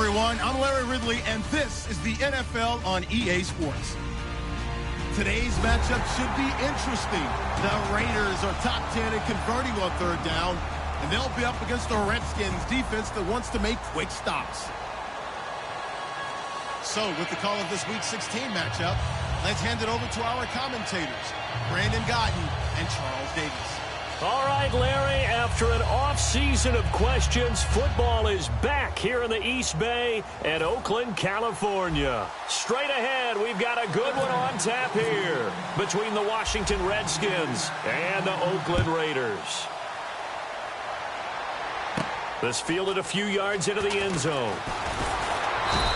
everyone. I'm Larry Ridley, and this is the NFL on EA Sports. Today's matchup should be interesting. The Raiders are top 10 in converting on third down, and they'll be up against the Redskins defense that wants to make quick stops. So, with the call of this Week 16 matchup, let's hand it over to our commentators, Brandon Gotton and Charles Davis. All right, Larry, after an off-season of questions, football is back here in the East Bay at Oakland, California. Straight ahead, we've got a good one on tap here between the Washington Redskins and the Oakland Raiders. This fielded a few yards into the end zone.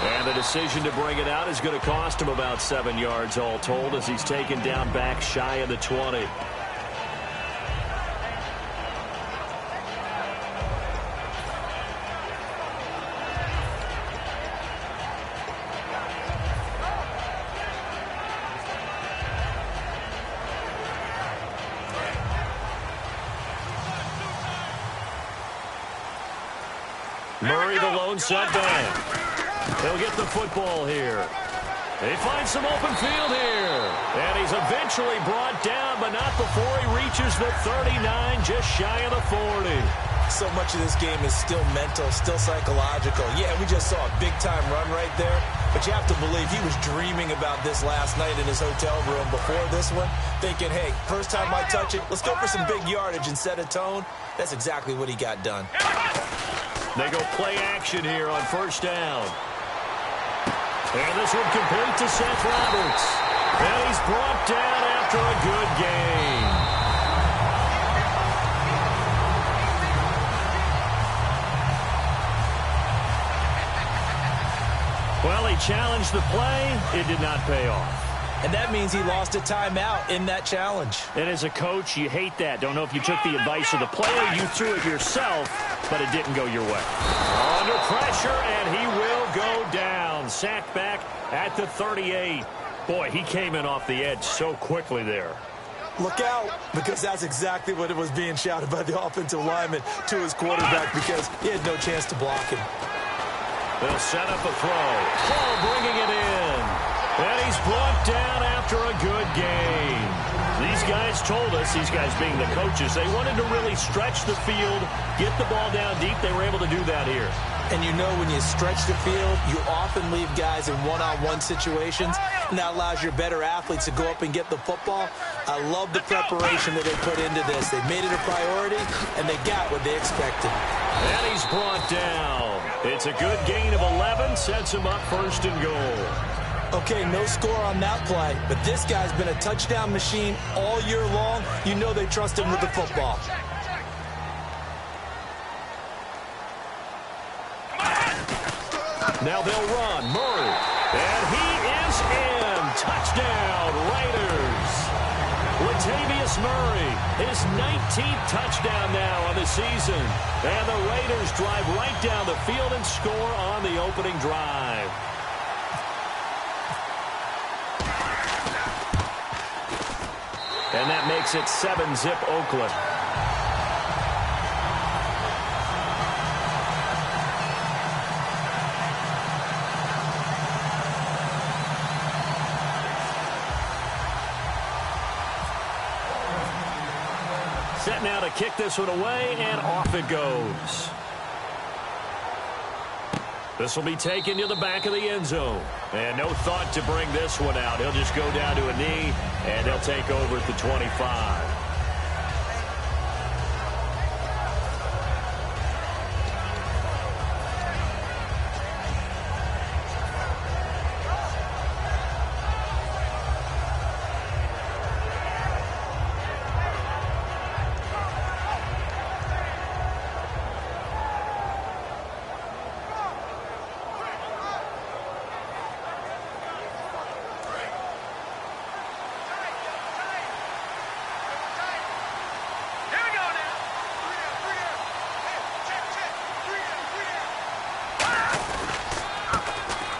And the decision to bring it out is going to cost him about 7 yards all told as he's taken down back shy of the 20. Murray, the lone setback. He'll get the football here. They find some open field here. And he's eventually brought down, but not before he reaches the 39, just shy of the 40. So much of this game is still mental, still psychological. Yeah, we just saw a big-time run right there. But you have to believe he was dreaming about this last night in his hotel room before this one, thinking, hey, first time I touch it, let's go for some big yardage and set a tone. That's exactly what he got done. They go play action here on first down. And this one complete to Seth Roberts. And he's brought down after a good gain. Well, he challenged the play. It did not pay off. And that means he lost a timeout in that challenge. And as a coach, you hate that. Don't know if you took the advice of the player. You threw it yourself, but it didn't go your way. Under pressure, and he will go down. Sacked back at the 38. Boy, he came in off the edge so quickly there. Look out, because that's exactly what it was being shouted by the offensive lineman to his quarterback because he had no chance to block him. They'll set up a throw. Hall bringing it in. And he's brought down after a good game. These guys told us, these guys being the coaches, they wanted to really stretch the field, get the ball down deep. They were able to do that here. And you know when you stretch the field, you often leave guys in one-on-one situations, and that allows your better athletes to go up and get the football. I love the preparation that they put into this. They made it a priority, and they got what they expected. And he's brought down. It's a good gain of 11, sets him up first and goal. Okay, no score on that play, but this guy's been a touchdown machine all year long. You know they trust him with the football. Now they'll run. Murray. And he is in. Touchdown, Raiders. Latavius Murray, his 19th touchdown now on the season. And the Raiders drive right down the field and score on the opening drive. And that makes it 7-zip Oakland. Set now to kick this one away, and off it goes. This will be taken to the back of the end zone. And no thought to bring this one out. He'll just go down to a knee, and they'll take over at the 25.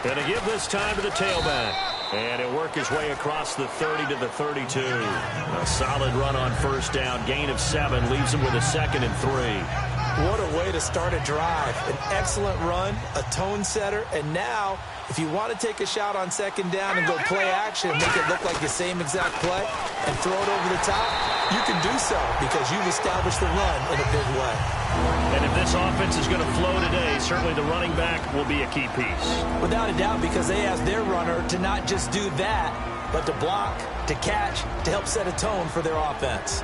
Going to give this time to the tailback. And he'll work his way across the 30 to the 32. A solid run on first down. Gain of 7 leaves him with a 2nd and 3. What a way to start a drive. An excellent run, a tone setter, and now if you want to take a shot on second down and go play action and make it look like the same exact play and throw it over the top, you can do so because you've established the run in a big way. And if this offense is going to flow today, certainly the running back will be a key piece. Without a doubt, because they asked their runner to not just do that, but to block, to catch, to help set a tone for their offense.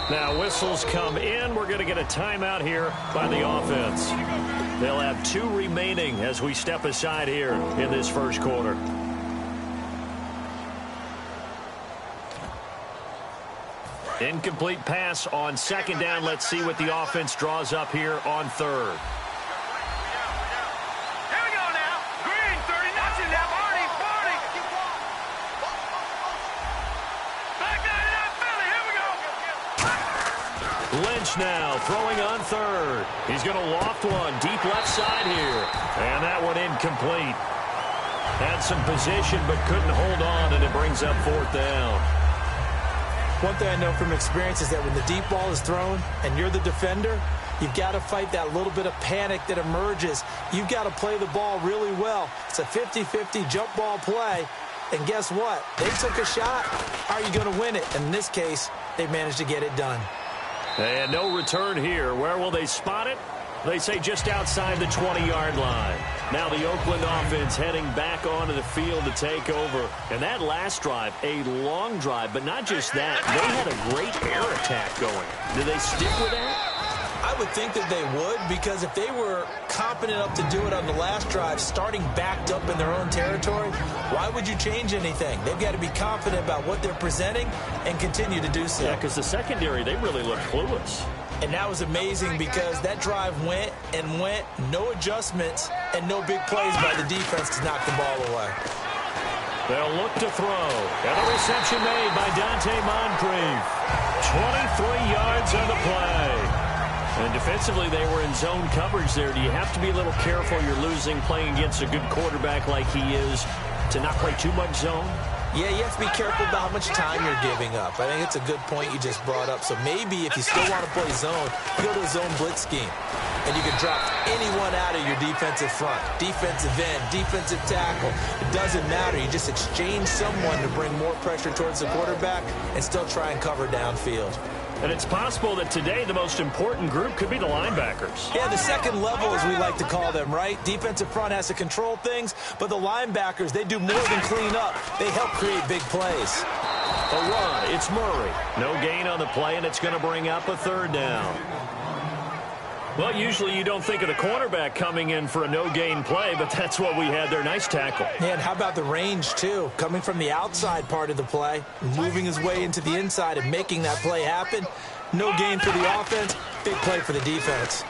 Now whistles come in. We're going to get a timeout here by the offense. They'll have 2 remaining as we step aside here in this first quarter. Incomplete pass on second down. Let's see what the offense draws up here on third. Lynch now throwing on third. He's going to loft one deep left side here. And that one incomplete. Had some position but couldn't hold on, and it brings up fourth down. One thing I know from experience is that when the deep ball is thrown and you're the defender, you've got to fight that little bit of panic that emerges. You've got to play the ball really well. It's a 50-50 jump ball play. And guess what? They took a shot. Are you going to win it? And in this case, they managed to get it done. And no return here. Where will they spot it? They say just outside the 20-yard line. Now the Oakland offense heading back onto the field to take over. And that last drive, a long drive, but not just that. They had a great air attack going. Do they stick with that? I would think that they would, because if they were competent enough to do it on the last drive, starting backed up in their own territory, why would you change anything? They've got to be confident about what they're presenting and continue to do so. Yeah, because the secondary, they really looked clueless. And that was amazing because that drive went and went, no adjustments, and no big plays by the defense to knock the ball away. They'll look to throw. And a reception made by Dante Moncrief. 23 yards on the play. And defensively, they were in zone coverage there. Do you have to be a little careful? You're losing playing against a good quarterback like he is to not play too much zone? Yeah, you have to be careful about how much time you're giving up. I think it's a good point you just brought up. So maybe if you still want to play zone, you go to a zone blitz scheme. And you can drop anyone out of your defensive front. Defensive end, defensive tackle. It doesn't matter. You just exchange someone to bring more pressure towards the quarterback and still try and cover downfield. And it's possible that today the most important group could be the linebackers. Yeah, the second level, as we like to call them, right? Defensive front has to control things, but the linebackers, they do more than clean up. They help create big plays. A run, it's Murray. No gain on the play, and it's going to bring up a third down. Well, usually you don't think of the cornerback coming in for a no-gain play, but that's what we had there. Nice tackle. Yeah, and how about the range, too? Coming from the outside part of the play, moving his way into the inside and making that play happen. No gain for the offense, big play for the defense.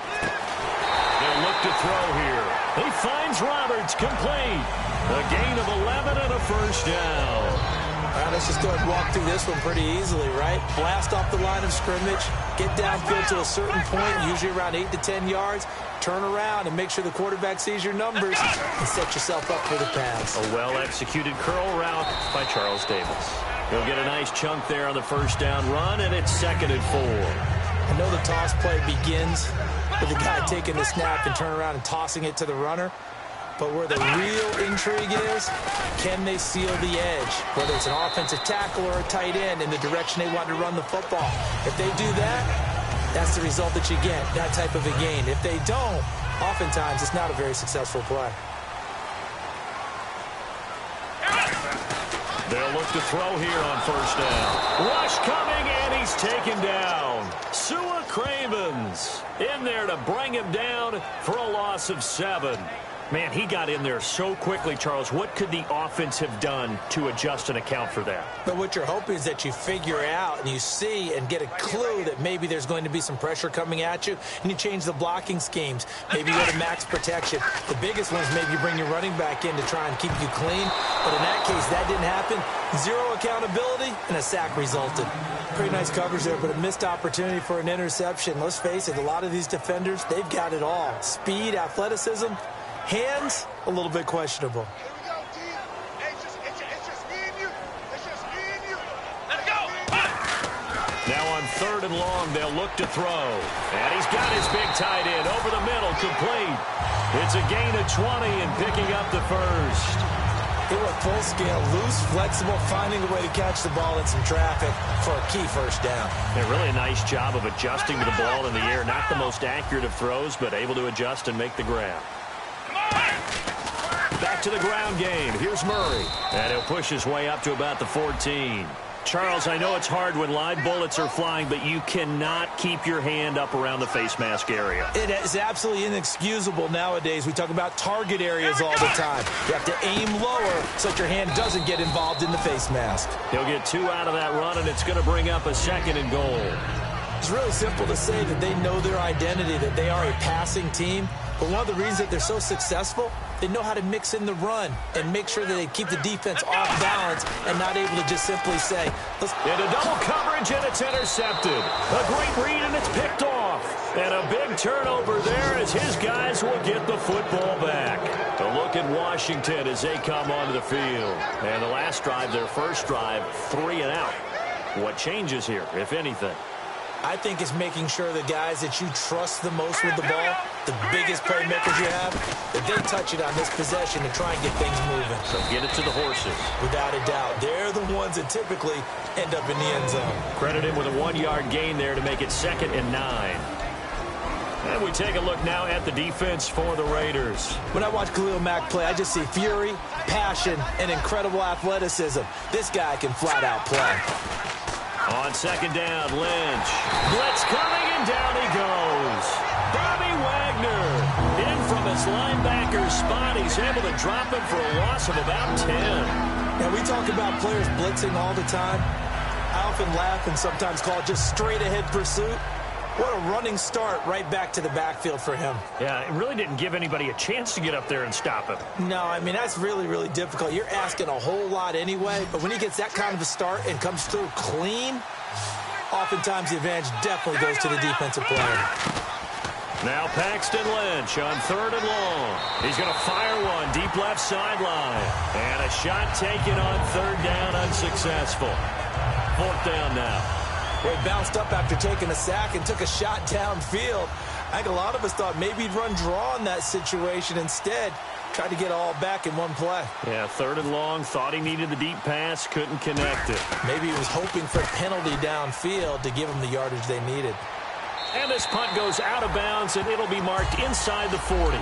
They'll look to throw here. He finds Roberts complete. A gain of 11 and a first down. All right, let's just go ahead and walk through this one pretty easily, right? Blast off the line of scrimmage, get downfield to a certain point, usually around 8 to 10 yards, turn around and make sure the quarterback sees your numbers and set yourself up for the pass. A well-executed curl route by Charles Davis. He'll get a nice chunk there on the first down run, and it's 2nd and 4. I know the toss play begins with the guy taking the snap and turn around and tossing it to the runner. But where the real intrigue is, can they seal the edge? Whether it's an offensive tackle or a tight end in the direction they want to run the football. If they do that, that's the result that you get, that type of a gain. If they don't, oftentimes it's not a very successful play. They'll look to throw here on first down. Rush coming, and he's taken down. Sua Cravens in there to bring him down for a loss of 7. Man, he got in there so quickly, Charles. What could the offense have done to adjust and account for that? But what you're hoping is that you figure out and you see and get a clue that maybe there's going to be some pressure coming at you, and you change the blocking schemes. Maybe you go to max protection. The biggest one is maybe you bring your running back in to try and keep you clean. But in that case, that didn't happen. 0 accountability, and a sack resulted. Pretty nice coverage there, but a missed opportunity for an interception. Let's face it, a lot of these defenders, they've got it all. Speed, athleticism. Hands, a little bit questionable. Here we go, team. Hey, it's just me and you. It's just me and you. Let's go. Now on 3rd and long, they'll look to throw. And he's got his big tight end over the middle, complete. It's a gain of 20 and picking up the first. He went full scale, loose, flexible, finding a way to catch the ball in some traffic for a key first down. Yeah, really a nice job of adjusting to the ball in the air. Not the most accurate of throws, but able to adjust and make the grab. Back to the ground game. Here's Murray. And he'll push his way up to about the 14. Charles, I know it's hard when live bullets are flying, but you cannot keep your hand up around the face mask area. It is absolutely inexcusable nowadays. We talk about target areas all the time. You have to aim lower so that your hand doesn't get involved in the face mask. He'll get 2 out of that run, and it's going to bring up a 2nd and goal. It's really simple to say that they know their identity, that they are a passing team. But one of the reasons that they're so successful, they know how to mix in the run and make sure that they keep the defense off balance and not able to just simply say, let's... Into double coverage, and it's intercepted. A great read, and it's picked off. And a big turnover there as his guys will get the football back. A look at Washington as they come onto the field. And the last drive, their first drive, 3 and out. What changes here, if anything? I think it's making sure the guys that you trust the most with the ball, the biggest playmakers you have, that they touch it on this possession to try and get things moving. So get it to the horses. Without a doubt. They're the ones that typically end up in the end zone. Credit him with a 1-yard gain there to make it 2nd and 9. And we take a look now at the defense for the Raiders. When I watch Khalil Mack play, I just see fury, passion, and incredible athleticism. This guy can flat out play. On 2nd down, Lynch. Blitz coming, and down he goes. Bobby Wagner in from his linebacker spot. He's able to drop him for a loss of about 10. Now, we talk about players blitzing all the time. I often laugh and sometimes call it just straight-ahead pursuit. What a running start right back to the backfield for him. Yeah, it really didn't give anybody a chance to get up there and stop him. No, I mean, that's really, really difficult. You're asking a whole lot anyway, but when he gets that kind of a start and comes through clean, oftentimes the advantage definitely goes to the defensive player. Now Paxton Lynch on 3rd and long. He's going to fire one deep left sideline. And a shot taken on 3rd down, unsuccessful. 4th down now. Well, he bounced up after taking a sack and took a shot downfield. I think a lot of us thought maybe he'd run draw in that situation. Instead, tried to get all back in one play. Yeah, 3rd and long, thought he needed the deep pass, couldn't connect it. Maybe he was hoping for a penalty downfield to give him the yardage they needed. And this punt goes out of bounds, and it'll be marked inside the 40.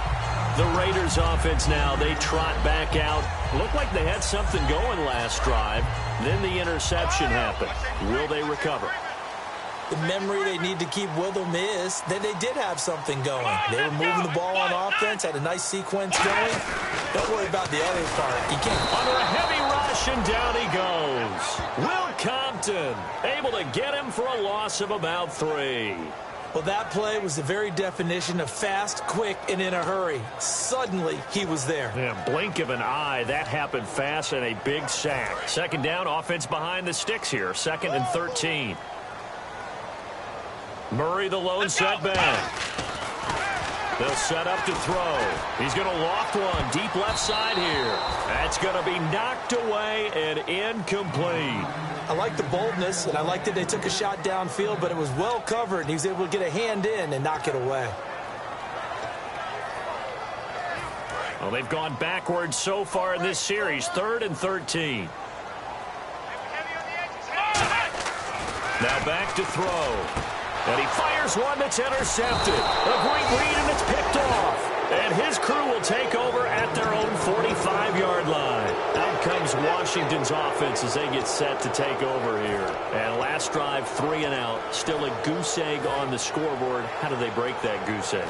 The Raiders offense now, they trot back out. Looked like they had something going last drive. Then the interception happened. Will they recover? The memory they need to keep with them is that they did have something going. They were moving the ball on offense, had a nice sequence going. Don't worry about the other part. You can't. Under a heavy rush, and down he goes. Will Compton able to get him for a loss of about 3. Well, that play was the very definition of fast, quick, and in a hurry. Suddenly, he was there. Yeah, blink of an eye. That happened fast, and a big sack. 2nd down, offense behind the sticks here. 2nd and 13. Murray, the lone setback. They'll set up to throw. He's going to loft one deep left side here. That's going to be knocked away and incomplete. I like the boldness, and I like that they took a shot downfield, but it was well covered, and he was able to get a hand in and knock it away. Well, they've gone backwards so far in this series. 3rd and 13. Now back to throw. And he fires one that's intercepted. A great read, and it's picked off. And his crew will take over at their own 45-yard line. Out comes Washington's offense as they get set to take over here. And last drive, 3 and out. Still a goose egg on the scoreboard. How do they break that goose egg?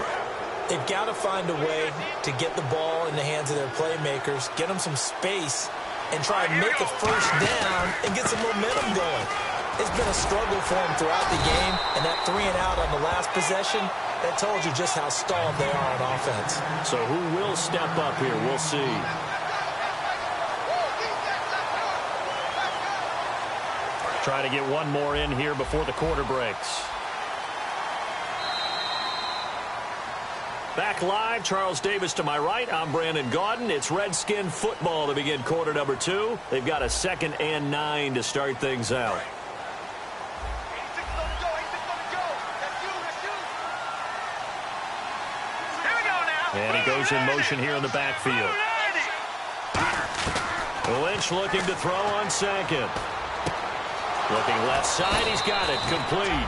They've got to find a way to get the ball in the hands of their playmakers, get them some space, and try and make a first down and get some momentum going. It's been a struggle for them throughout the game, and that 3 and out on the last possession, that told you just how stalled they are on offense. So who will step up here? We'll see. Try to get one more in here before the quarter breaks. Back live, Charles Davis to my right. I'm Brandon Gaudin. It's Redskin football to begin quarter number 2. They've got a 2nd and 9 to start things out. And he goes in motion here in the backfield. Lynch looking to throw on second. Looking left side, he's got it, complete.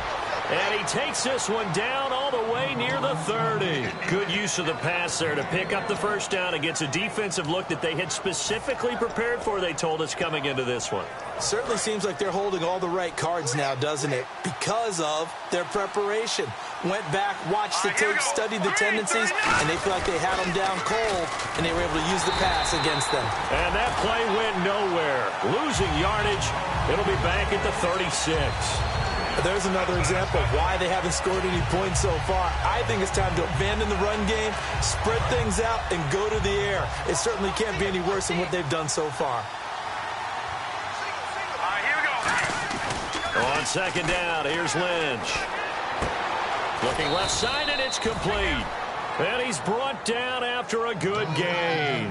And he takes this one down all the way near the 30. Good use of the pass there to pick up the first down. It gets a defensive look that they had specifically prepared for, they told us, coming into this one. Certainly seems like they're holding all the right cards now, doesn't it? Because of their preparation. Went back, watched the tape, studied the tendencies, and they feel like they had them down cold, and they were able to use the pass against them. And that play went nowhere. Losing yardage. It'll be back at the 36. There's another example of why they haven't scored any points so far. I think it's time to abandon the run game, spread things out, and go to the air. It certainly can't be any worse than what they've done so far. On second down, here's Lynch. Looking left side, and it's complete. And he's brought down after a good gain.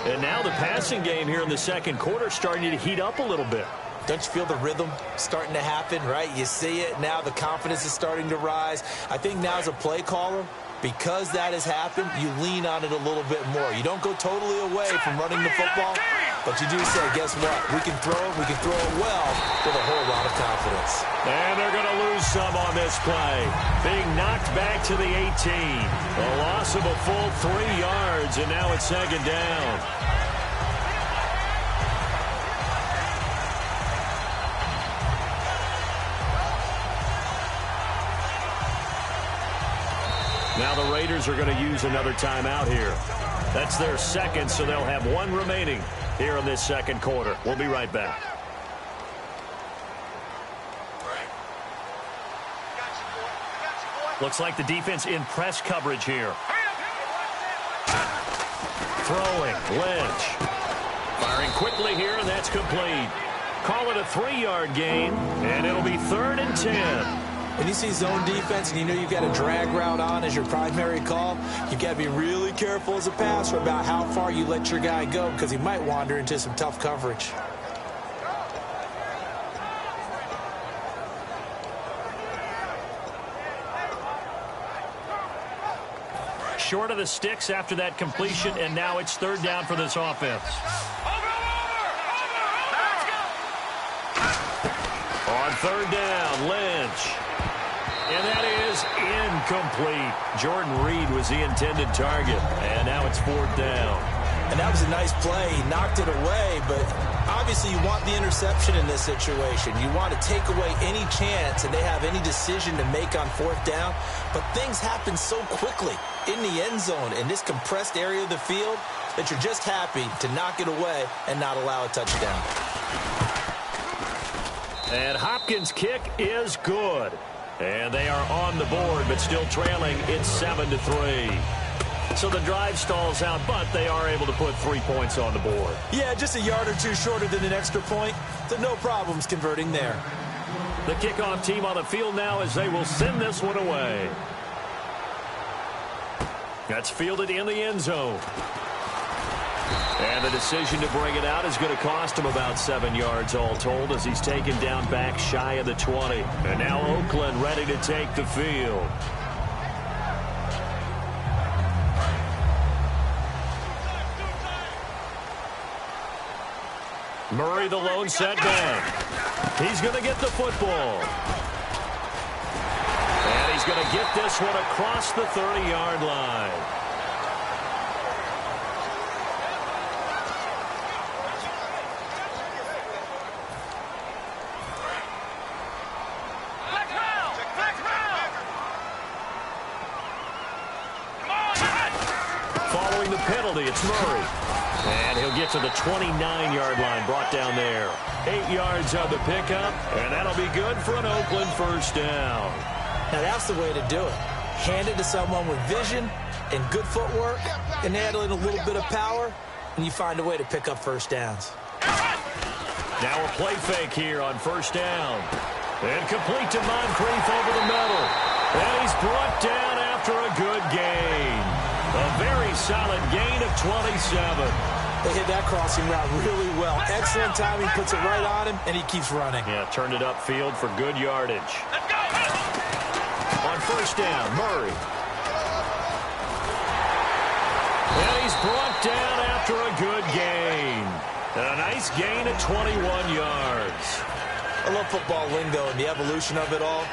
And now the passing game here in the second quarter starting to heat up a little bit. Don't you feel the rhythm starting to happen, right? You see it now. The confidence is starting to rise. I think now as a play caller, because that has happened, you lean on it a little bit more. You don't go totally away from running the football, but you do say, guess what? We can throw it. We can throw it well with a whole lot of confidence. And they're going to lose some on this play. Being knocked back to the 18. A loss of a full 3 yards, and now it's second down. Now the Raiders are going to use another timeout here. That's their second, so they'll have one remaining here in this second quarter. We'll be right back. Looks like the defense in press coverage here. Throwing, Lynch. Firing quickly here, and that's complete. Call it a 3-yard gain, and it'll be 3rd and 10. When you see zone defense and you know you've got a drag route on as your primary call, you've got to be really careful as a passer about how far you let your guy go because he might wander into some tough coverage. Short of the sticks after that completion, and now it's 3rd down for this offense. On 3rd down, Lynch. And that is incomplete. Jordan Reed was the intended target. And now it's 4th down. And that was a nice play. He knocked it away, but obviously you want the interception in this situation. You want to take away any chance and they have any decision to make on 4th down. But things happen so quickly in the end zone in this compressed area of the field that you're just happy to knock it away and not allow a touchdown. And Hopkins' kick is good. And they are on the board, but still trailing. It's 7-3. So the drive stalls out, but they are able to put 3 points on the board. Yeah, just a yard or two shorter than an extra point. So no problems converting there. The kickoff team on the field now as they will send this one away. That's fielded in the end zone. And the decision to bring it out is going to cost him about 7 yards all told as he's taken down back shy of the 20. And now Oakland ready to take the field. Murray the lone setback. He's going to get the football. And he's going to get this one across the 30-yard line. Following the penalty, it's Murray. And he'll get to the 29-yard line, brought down there. 8 yards on the pickup, and that'll be good for an Oakland first down. Now that's the way to do it. Hand it to someone with vision and good footwork, and add in a little bit of power, and you find a way to pick up first downs. Now a play fake here on first down. And complete to Moncrief over the middle. And he's brought down after a good gain. A very solid gain of 27. They hit that crossing route really well. Excellent timing, puts it right on him, and he keeps running. Yeah, turned it upfield for good yardage. On first down, Murray. brought down after a good gain. A nice gain at 21 yards. I love football lingo and the evolution of it all.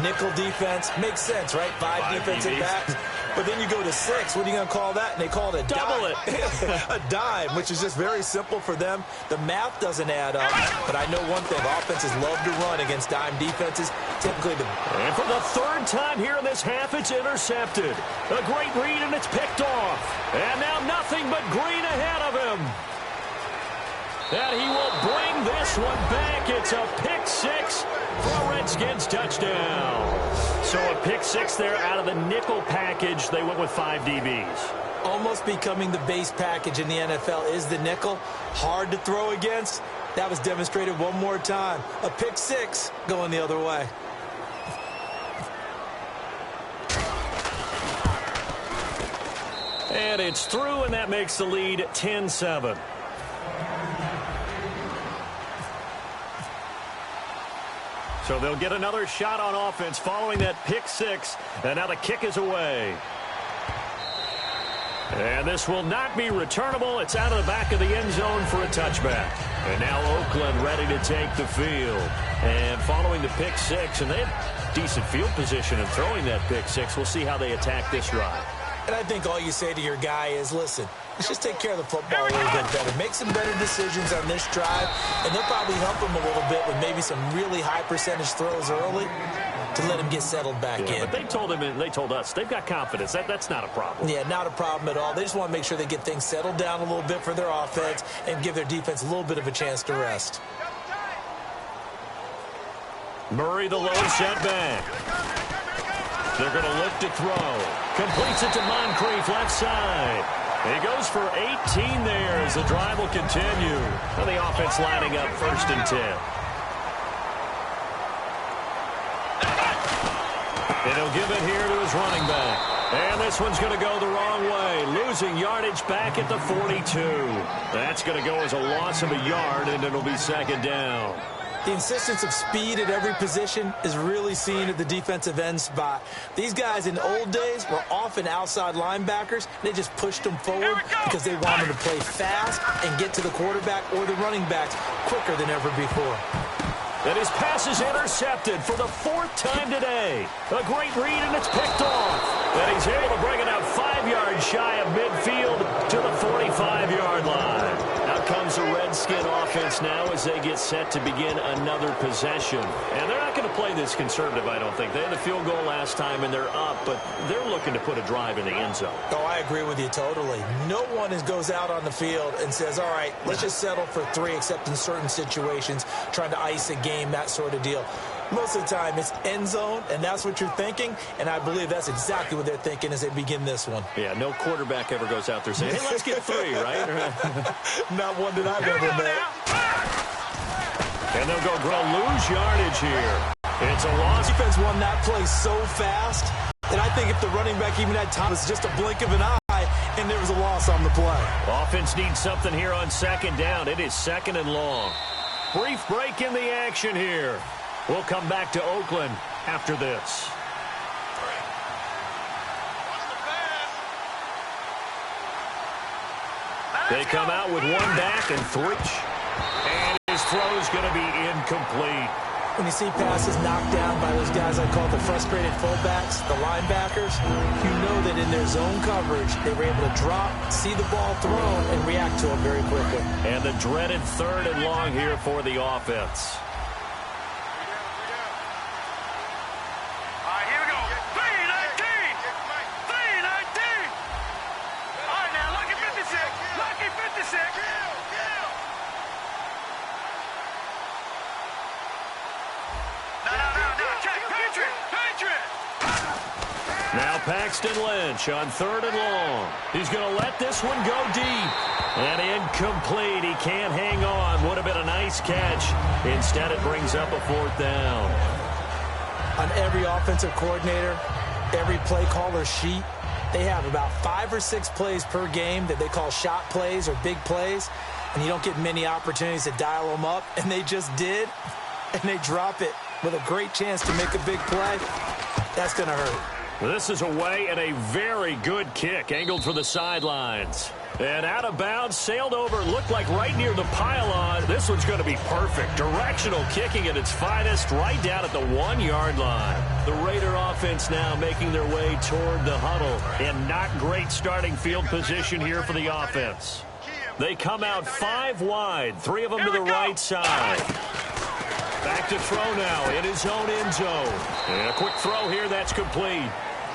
Nickel defense makes sense, right? Five defensive backs. But then you go to 6. What are you going to call that? And they call it a double dime. A dime, which is just very simple for them. The math doesn't add up. But I know one thing. Offenses love to run against dime defenses. Typically And for the third time here in this half, it's intercepted. A great read, and it's picked off. And now nothing but green ahead of him. And he will bring this one back. It's a pick 6 for a Redskins touchdown. So a pick 6 there out of the nickel package. They went with 5 DBs. almost becoming the base package in the NFL is the nickel. Hard to throw against. That was demonstrated one more time. A pick 6 going the other way. And it's through, and that makes the lead 10-7. So they'll get another shot on offense following that pick 6. And now the kick is away. And this will not be returnable. It's out of the back of the end zone for a touchback. And now Oakland ready to take the field. And following the pick 6, and they have decent field position in throwing that pick 6. We'll see how they attack this drive. And I think all you say to your guy is, listen, let's just take care of the football a little bit better. Make some better decisions on this drive, and they'll probably help him a little bit with maybe some really high percentage throws early to let him get settled back in. But they told him, and they told us, they've got confidence. That's not a problem. Yeah, not a problem at all. They just want to make sure they get things settled down a little bit for their offense and give their defense a little bit of a chance to rest. Murray, the low setback. They're going to look to throw. Completes it to Moncrief, left side. He goes for 18 there as the drive will continue. And the offense lining up 1st and 10. And he'll give it here to his running back. And this one's going to go the wrong way. Losing yardage back at the 42. That's going to go as a loss of a yard, and it'll be 2nd down. The insistence of speed at every position is really seen at the defensive end spot. These guys in old days were often outside linebackers. They just pushed them forward because they wanted to play fast and get to the quarterback or the running backs quicker than ever before. And his pass is intercepted for the 4th time today. A great read, and it's picked off. And he's able to bring it out 5 yards shy of midfield to the 45-yard line. Out comes the Redskin offense now as they get set to begin another possession. And they're not going to play this conservative, I don't think. They had the field goal last time, and they're up, but they're looking to put a drive in the end zone. Oh, I agree with you totally. No one goes out on the field and says, all right, let's just settle for 3, except in certain situations, trying to ice a game, that sort of deal. Most of the time, it's end zone, and that's what you're thinking, and I believe that's exactly what they're thinking as they begin this one. Yeah, no quarterback ever goes out there saying, hey, let's get 3, right? Not one that I've ever met. And they'll lose yardage here. It's a loss. Defense won that play so fast that I think if the running back even had time, it's just a blink of an eye, and there was a loss on the play. Offense needs something here on 2nd down. It is 2nd and long. Brief break in the action here. We'll come back to Oakland after this. They come out with 1 back and 3. And his throw is going to be incomplete. When you see passes knocked down by those guys I call the frustrated fullbacks, the linebackers, you know that in their zone coverage, they were able to drop, see the ball thrown, and react to it very quickly. And the dreaded 3rd and long here for the offense. Now Paxton Lynch on 3rd and long. He's going to let this one go deep. And incomplete. He can't hang on. Would have been a nice catch. Instead, it brings up a 4th down. On every offensive coordinator, every play caller sheet, they have about 5 or 6 plays per game that they call shot plays or big plays. And you don't get many opportunities to dial them up. And they just did. And they drop it with a great chance to make a big play. That's going to hurt. This is away and a very good kick, angled for the sidelines. And out of bounds, sailed over, looked like right near the pylon. This one's going to be perfect. Directional kicking at its finest, right down at the 1-yard line. The Raider offense now making their way toward the huddle. And not great starting field position here for the offense. They come out 5 wide, 3 of them to the right side. Back to throw now in his own end zone. And a quick throw here, that's complete.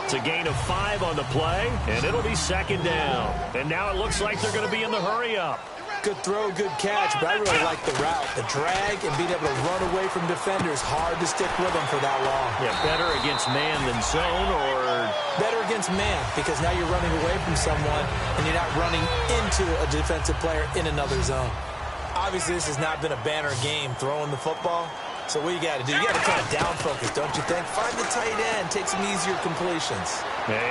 It's a gain of 5 on the play, and it'll be second down. And now it looks like they're going to be in the hurry-up. Good throw, good catch, but I really like the route. The drag and being able to run away from defenders, hard to stick with them for that long. Yeah, better against man than zone, or? Better against man, because now you're running away from someone, and you're not running into a defensive player in another zone. Obviously, this has not been a banner game throwing the football. So what you got to do, you got to kind of down focus, don't you think? Find the tight end, take some easier completions.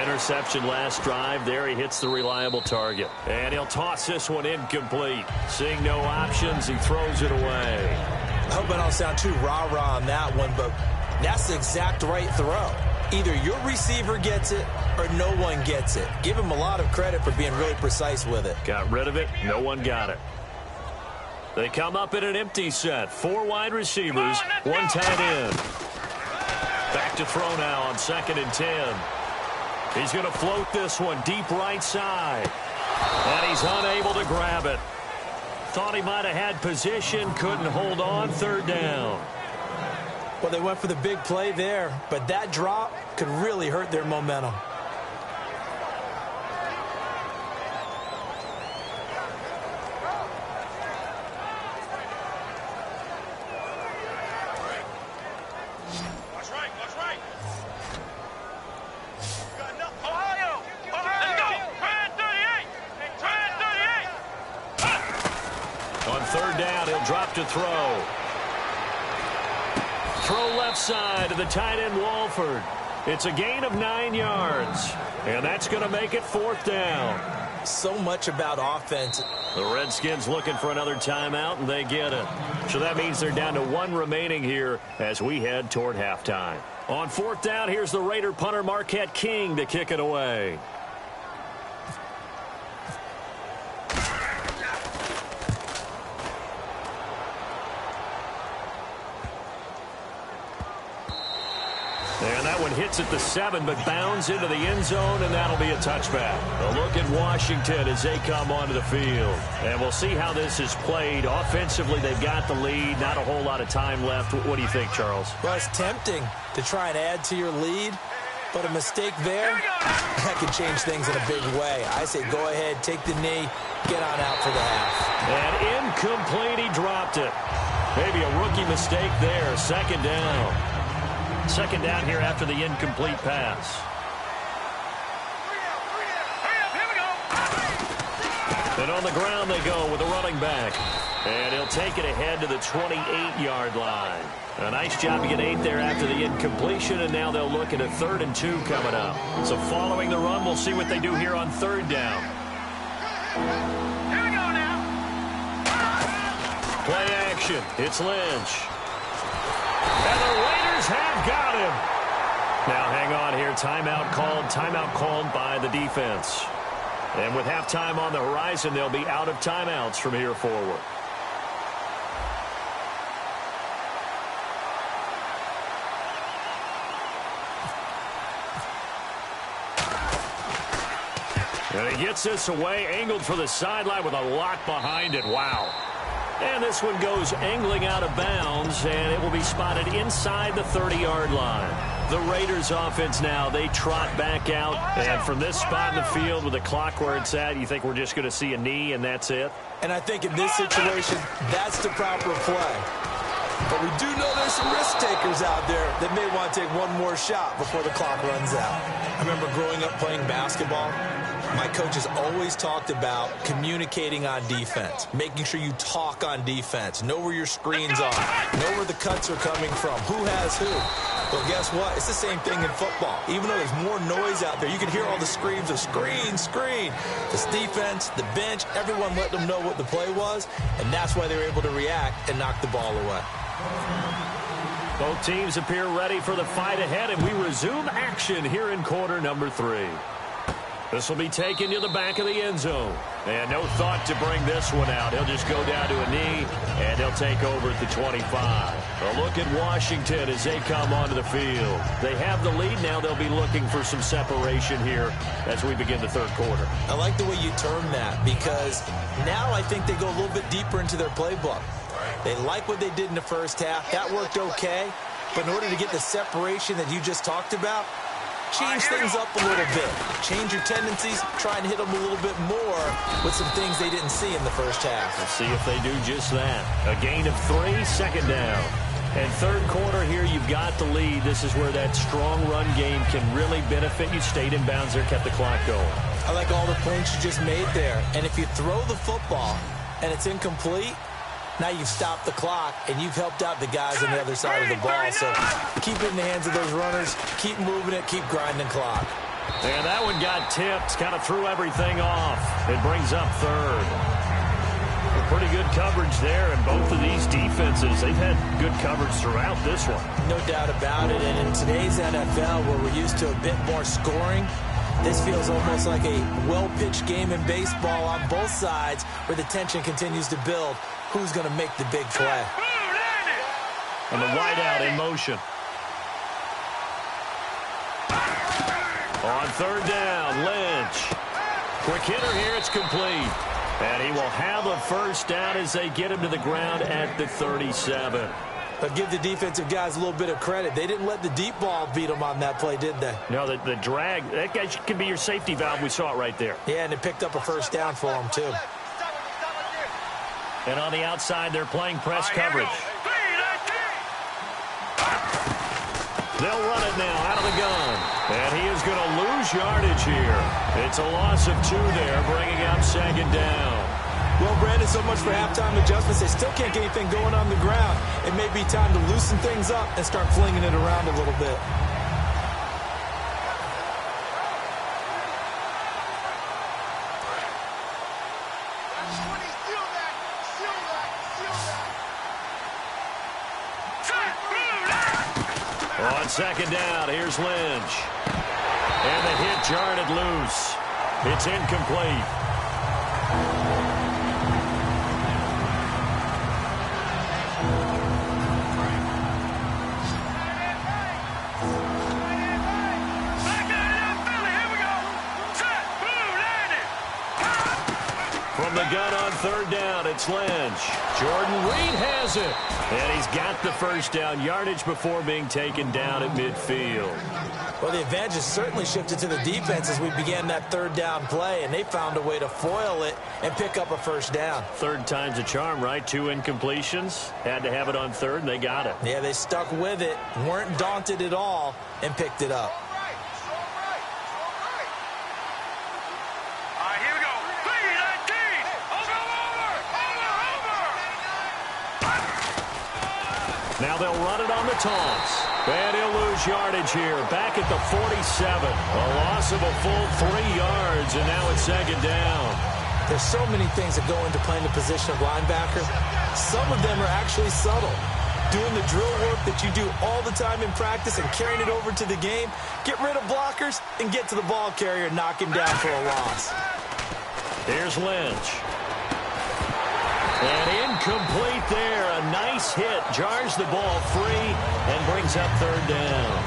Interception last drive. There he hits the reliable target. And he'll toss this one incomplete. Seeing no options, he throws it away. I hope I don't sound too rah-rah on that one, but that's the exact right throw. Either your receiver gets it or no one gets it. Give him a lot of credit for being really precise with it. Got rid of it. No one got it. They come up in an empty set. 4 wide receivers, 1 tight end. Back to throw now on 2nd and 10. He's going to float this one deep right side. And he's unable to grab it. Thought he might have had position, couldn't hold on, 3rd down. Well, they went for the big play there, but that drop could really hurt their momentum. To throw. Throw left side to the tight end Walford. It's a gain of 9 yards. And that's going to make it 4th down. So much about offense. The Redskins looking for another timeout, and they get it. So that means they're down to 1 remaining here as we head toward halftime. On 4th down, here's the Raider punter Marquette King to kick it away. And that one hits at the 7, but bounds into the end zone, and that'll be a touchback. A look at Washington as they come onto the field. And we'll see how this is played. Offensively, they've got the lead. Not a whole lot of time left. What do you think, Charles? Well, it's tempting to try and add to your lead, but a mistake there, that can change things in a big way. I say go ahead, take the knee, get on out for the half. And incomplete, he dropped it. Maybe a rookie mistake there. 2nd down. 2nd down here after the incomplete pass. And on the ground they go with a running back. And he'll take it ahead to the 28-yard line. A nice job to get 8 there after the incompletion, and now they'll look at a 3rd and 2 coming up. So following the run, we'll see what they do here on 3rd down. Here we go now. Play action. It's Lynch. And the Raiders have got him. Now hang on here. Timeout called by the defense. And with halftime on the horizon, they'll be out of timeouts from here forward. And he gets this away, angled for the sideline with a lot behind it. Wow. And this one goes angling out of bounds, and it will be spotted inside the 30-yard line. The Raiders offense now, they trot back out. And from this spot in the field with the clock where it's at, you think we're just going to see a knee and that's it? And I think in this situation, that's the proper play. But we do know there's some risk takers out there that may want to take one more shot before the clock runs out. I remember growing up playing basketball. My coaches always talked about communicating on defense, making sure you talk on defense, know where your screens are, know where the cuts are coming from, who has who. Well, guess what? It's the same thing in football. Even though there's more noise out there, you can hear all the screams of screen, screen. This defense, the bench, everyone let them know what the play was, and that's why they were able to react and knock the ball away. Both teams appear ready for the fight ahead, and we resume action here in quarter number 3. This will be taken to the back of the end zone. And no thought to bring this one out. He'll just go down to a knee, and they'll take over at the 25. A look at Washington as they come onto the field. They have the lead. Now they'll be looking for some separation here as we begin the third quarter. I like the way you term that, because now I think they go a little bit deeper into their playbook. They like what they did in the first half. That worked okay. But in order to get the separation that you just talked about, change things up a little bit. Change your tendencies. Try and hit them a little bit more with some things they didn't see in the first half. We'll see if they do just that. A gain of 3, second down. And third quarter here, you've got the lead. This is where that strong run game can really benefit you. Stayed in bounds there, kept the clock going. I like all the points you just made there. And if you throw the football and it's incomplete, now you've stopped the clock, and you've helped out the guys on the other side of the ball. So keep it in the hands of those runners. Keep moving it. Keep grinding clock. And that one got tipped. Kind of threw everything off. It brings up third. Pretty good coverage there in both of these defenses. They've had good coverage throughout this one. No doubt about it. And in today's NFL, where we're used to a bit more scoring, this feels almost like a well-pitched game in baseball on both sides where the tension continues to build. Who's going to make the big play? And the wideout in motion. On third down, Lynch. Quick hitter here, it's complete. And he will have a first down as they get him to the ground at the 37. But give the defensive guys a little bit of credit. They didn't let the deep ball beat them on that play, did they? No, the drag, that guy can be your safety valve. We saw it right there. Yeah, and it picked up a first down for him, too. And on the outside, they're playing press coverage. They'll run it now out of the gun. And he is going to lose yardage here. It's a loss of 2 there, bringing up second down. Well, Brandon, so much for halftime adjustments. They still can't get anything going on the ground. It may be time to loosen things up and start flinging it around a little bit. On second down, here's Lynch. And the hit jarred it loose. It's incomplete. From the gun on third down, it's Lynch. Jordan Reed has it. And he's got the first down, yardage before being taken down at midfield. Well, the advantage has certainly shifted to the defense as we began that third down play, and they found a way to foil it and pick up a first down. Third time's a charm, right? 2 incompletions. Had to have it on third, and they got it. Yeah, they stuck with it, weren't daunted at all, and picked it up. Now they'll run it on the taunts. And he'll lose yardage here. Back at the 47. A loss of a full 3 yards, and now it's second down. There's so many things that go into playing the position of linebacker. Some of them are actually subtle. Doing the drill work that you do all the time in practice and carrying it over to the game. Get rid of blockers and get to the ball carrier and knock him down for a loss. Here's Lynch. And incomplete there. A nice hit. Jars the ball free and brings up third down.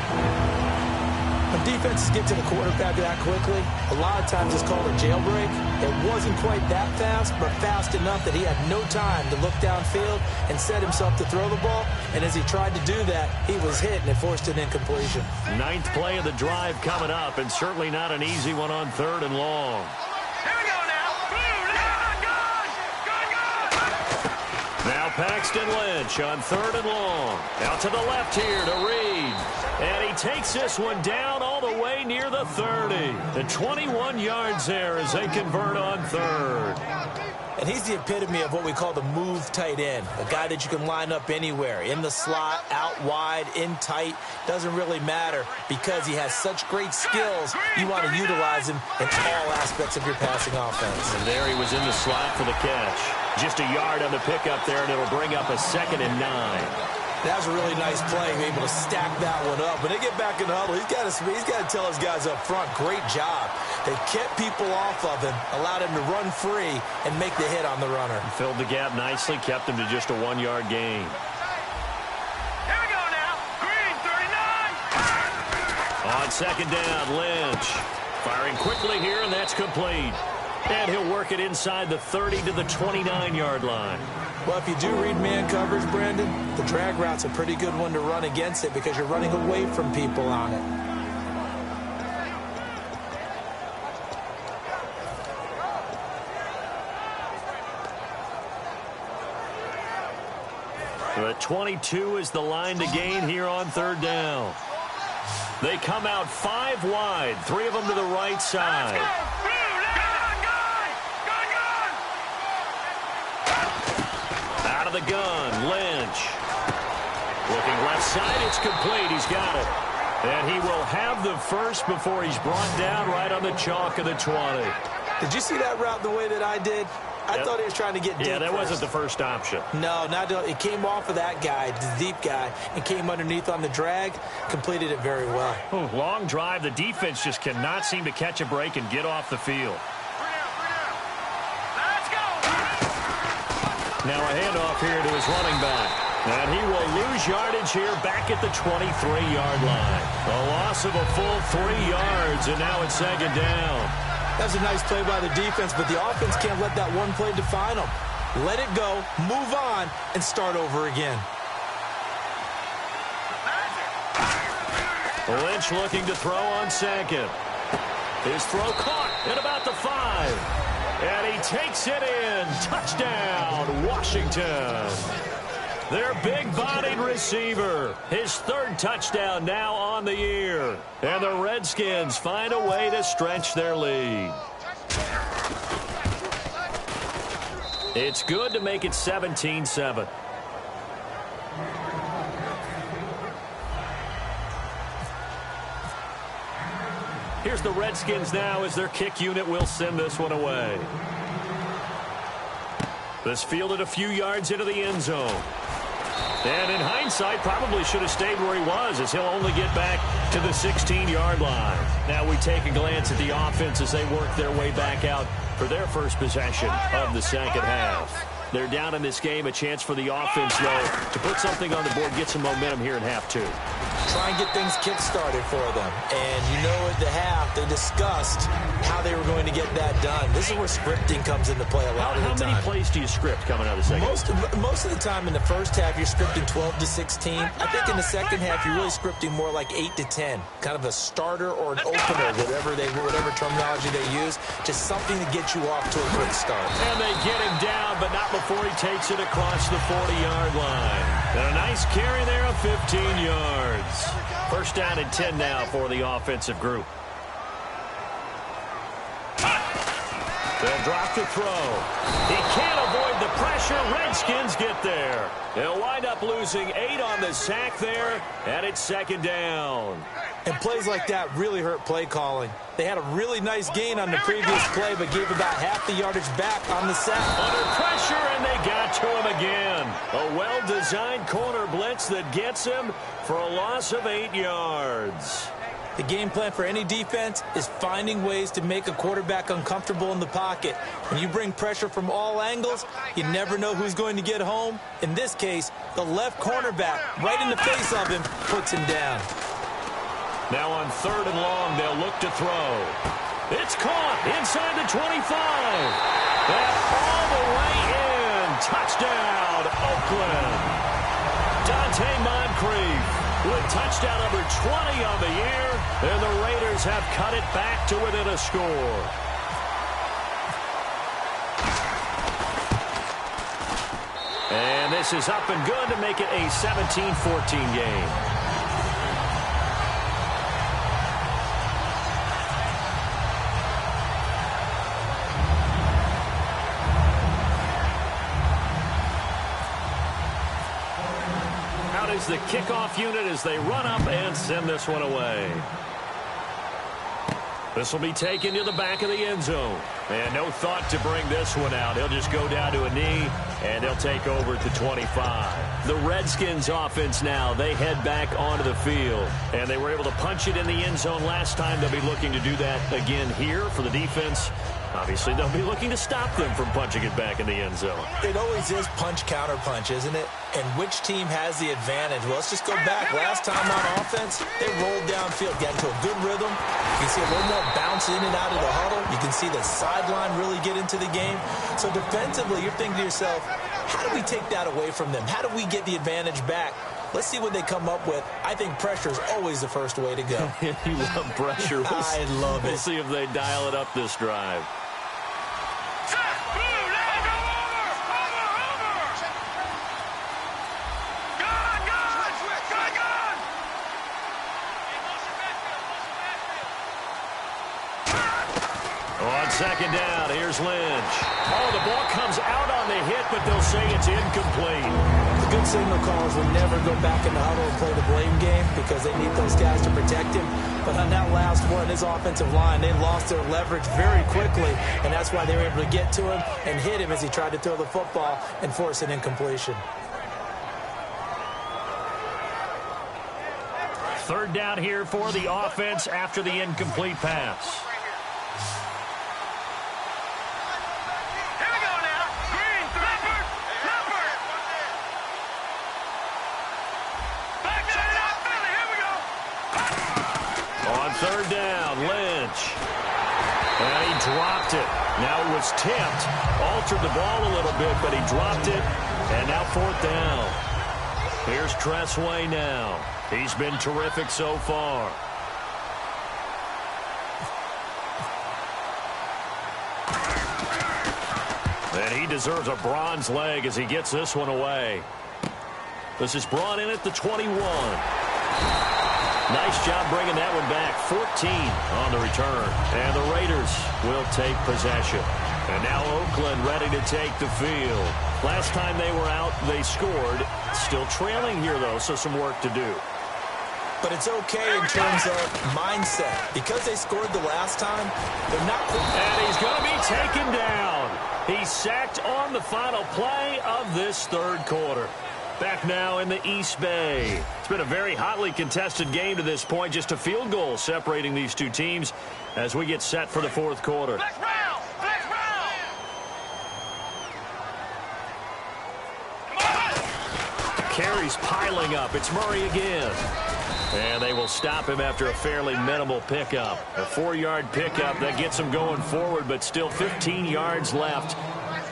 When defenses get to the quarterback that quickly, a lot of times it's called a jailbreak. It wasn't quite that fast, but fast enough that he had no time to look downfield and set himself to throw the ball. And as he tried to do that, he was hit and it forced an incompletion. 9th play of the drive coming up, and certainly not an easy one on third and long. Now Paxton Lynch on third and long. Out to the left here to Reed. And he takes this one down all the way near the 30. The 21 yards there as they convert on third. And he's the epitome of what we call the move tight end. A guy that you can line up anywhere. In the slot, out wide, in tight. Doesn't really matter because he has such great skills. You want to utilize him in all aspects of your passing offense. And there he was in the slot for the catch. Just a yard on the pickup there, and it'll bring up a 2nd and 9. That was a really nice play, able to stack that one up. When they get back in the huddle, he's got to tell his guys up front, great job. They kept people off of him, allowed him to run free and make the hit on the runner. Filled the gap nicely, kept him to just a 1-yard gain. Here we go now. Green, 39. On second down, Lynch. Firing quickly here, and that's complete. And he'll work it inside the 30 to the 29-yard line. Well, if you do read man coverage, Brandon, the drag route's a pretty good one to run against it because you're running away from people on it. The 22 is the line to gain here on third down. They come out 5 wide, 3 of them to the right side. Out of the gun, Lynch. Looking left side, it's complete. He's got it. And he will have the first before he's brought down right on the chalk of the 20. Did you see that route the way that I did? I thought he was trying to get deep. Yeah, that first. wasn't the first option. No, it came off of that guy, the deep guy, and came underneath on the drag, completed it very well. Long drive. The defense just cannot seem to catch a break and get off the field. Let's go. Now a handoff here to his running back. And he will lose yardage here back at the 23-yard line. A loss of a full 3 yards, and now it's second down. That's a nice play by the defense, but the offense can't let that one play define them. Let it go, move on, and start over again. Lynch looking to throw on second. His throw caught at about the 5. And he takes it in. Touchdown, Washington. Their big-bodied receiver. His 3rd touchdown now on the year. And the Redskins find a way to stretch their lead. It's good to make it 17-7. Here's the Redskins now as their kick unit will send this one away. This fielded a few yards into the end zone. And in hindsight, probably should have stayed where he was, as he'll only get back to the 16-yard line. Now we take a glance at the offense as they work their way back out for their first possession of the second half. They're down in this game. A chance for the offense, though, to put something on the board, get some momentum here in half 2. Try and get things kick-started for them. And you know at the half, they discussed how they were going to get that done. This is where scripting comes into play a lot of the time. How many plays do you script coming out of the second half? Most of the time in the first half, you're scripting 12 to 16. I think in the second half, you're really scripting more like 8 to 10. Kind of a starter or an opener, whatever terminology they use. Just something to get you off to a quick start. And they get him down, but not before he takes it across the 40-yard line. And a nice carry there of 15 yards. First down and 10 now for the offensive group. They'll drop the throw. He can't avoid the pressure. Redskins get there. They'll wind up losing 8 on the sack there, and it's second down. And plays like that really hurt play calling. They had a really nice gain on the previous play, but gave about half the yardage back on the sack. Under pressure, and they got to him again. A well-designed corner blitz that gets him for a loss of 8 yards. The game plan for any defense is finding ways to make a quarterback uncomfortable in the pocket. When you bring pressure from all angles, you never know who's going to get home. In this case, the left cornerback, right in the face of him, puts him down. Now on 3rd and long, they'll look to throw. It's caught inside the 25. And all the way in. Touchdown, Oakland. Dante Moncrief with touchdown number 20 on the year. And the Raiders have cut it back to within a score. And this is up and good to make it a 17-14 game. Is the kickoff unit as they run up and send this one away. This will be taken to the back of the end zone. And no thought to bring this one out. He'll just go down to a knee, and they'll take over at the 25. The Redskins offense now, they head back onto the field. And they were able to punch it in the end zone last time. They'll be looking to do that again here for the defense. Obviously, they'll be looking to stop them from punching it back in the end zone. It always is punch-counter-punch, isn't it? And which team has the advantage? Well, let's just go back. Last time on offense, they rolled downfield, got into a good rhythm. You can see a little more bounce in and out of the huddle. You can see the sideline really get into the game. So defensively, you're thinking to yourself, how do we take that away from them? How do we get the advantage back? Let's see what they come up with. I think pressure is always the first way to go. You love pressure. I love it. We'll see if they dial it up this drive. On second down, here's Lynch. Oh, the ball comes out on the hit, but they'll say it's incomplete. The good signal callers will never go back in the huddle and play the blame game because they need those guys to protect him. But on that last one, his offensive line, they lost their leverage very quickly, and that's why they were able to get to him and hit him as he tried to throw the football and force an incompletion. Third down here for the offense after the incomplete pass. Third down, Lynch. And he dropped it. Now it was tipped. Altered the ball a little bit, but he dropped it. And now fourth down. Here's Tressway now. He's been terrific so far. And he deserves a bronze leg as he gets this one away. This is brought in at the 21. Nice job bringing that one back. 14 on the return. And the Raiders will take possession. And now Oakland ready to take the field. Last time they were out, they scored. Still trailing here, though, so some work to do. But it's okay in terms of mindset. Because they scored the last time, they're not... And he's going to be taken down. He's sacked on the final play of this third quarter. Back now in the East Bay. It's been a very hotly contested game to this point. Just a field goal separating these two teams as we get set for the fourth quarter. Carries piling up. It's Murray again. And they will stop him after a fairly minimal pickup. A 4-yard pickup that gets him going forward, but still 15 yards left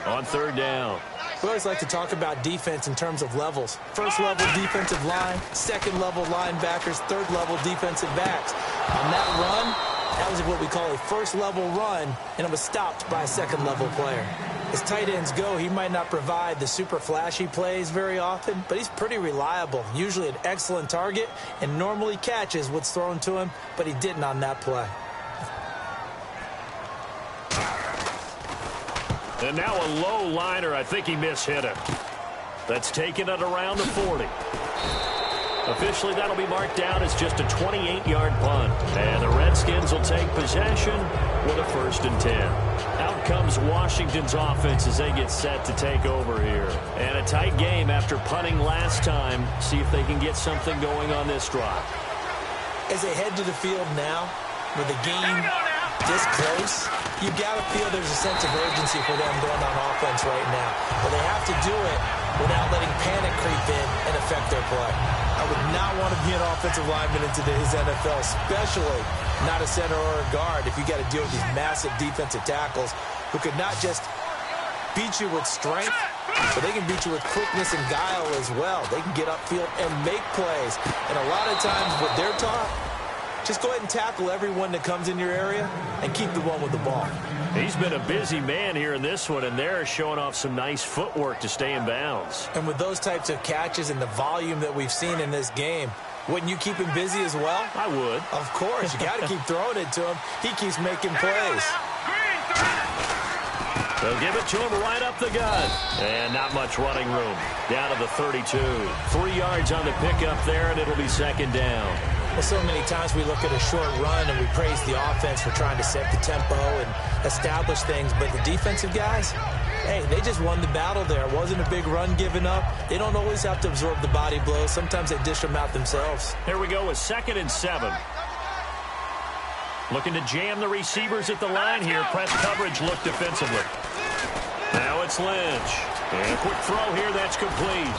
on third down. We always like to talk about defense in terms of levels. First-level defensive line, second-level linebackers, third-level defensive backs. On that run, that was what we call a first-level run, and it was stopped by a second-level player. As tight ends go, he might not provide the super flashy plays very often, but he's pretty reliable, usually an excellent target, and normally catches what's thrown to him, but he didn't on that play. And now a low liner. I think he mishit it. That's taken it around the 40. Officially, that'll be marked down as just a 28-yard punt. And the Redskins will take possession with a 1st and 10. Out comes Washington's offense as they get set to take over here. And a tight game after punting last time. See if they can get something going on this drive. As they head to the field now, with the game this close, you got to feel there's a sense of urgency for them going on offense right now. But they have to do it without letting panic creep in and affect their play. I would not want to be an offensive lineman in today's NFL, especially not a center or a guard if you got to deal with these massive defensive tackles who could not just beat you with strength, but they can beat you with quickness and guile as well. They can get upfield and make plays. And a lot of times what they're taught, just go ahead and tackle everyone that comes in your area and keep the one with the ball. He's been a busy man here in this one, and they're showing off some nice footwork to stay in bounds. And with those types of catches and the volume that we've seen in this game, wouldn't you keep him busy as well? I would. Of course. You got to keep throwing it to him. He keeps making plays. They'll give it to him right up the gut. And not much running room. Down to the 32. 3 yards on the pickup there, and it'll be second down. Well, so many times we look at a short run and we praise the offense for trying to set the tempo and establish things, but the defensive guys, hey, they just won the battle there. It wasn't a big run given up. They don't always have to absorb the body blows. Sometimes they dish them out themselves. Here we go with 2nd and 7. Looking to jam the receivers at the line here. Press coverage look defensively. Now it's Lynch. And a quick throw here, that's complete.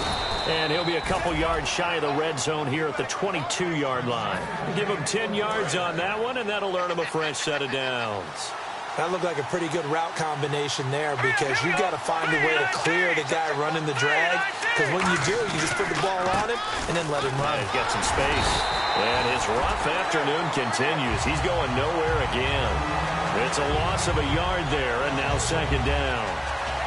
And he'll be a couple yards shy of the red zone here at the 22-yard line. Give him 10 yards on that one, and that'll earn him a fresh set of downs. That looked like a pretty good route combination there because you got to find a way to clear the guy running the drag. Because when you do, you just put the ball on him and then let him run. He's got some space. And his rough afternoon continues. He's going nowhere again. It's a loss of a yard there, and now 2nd down.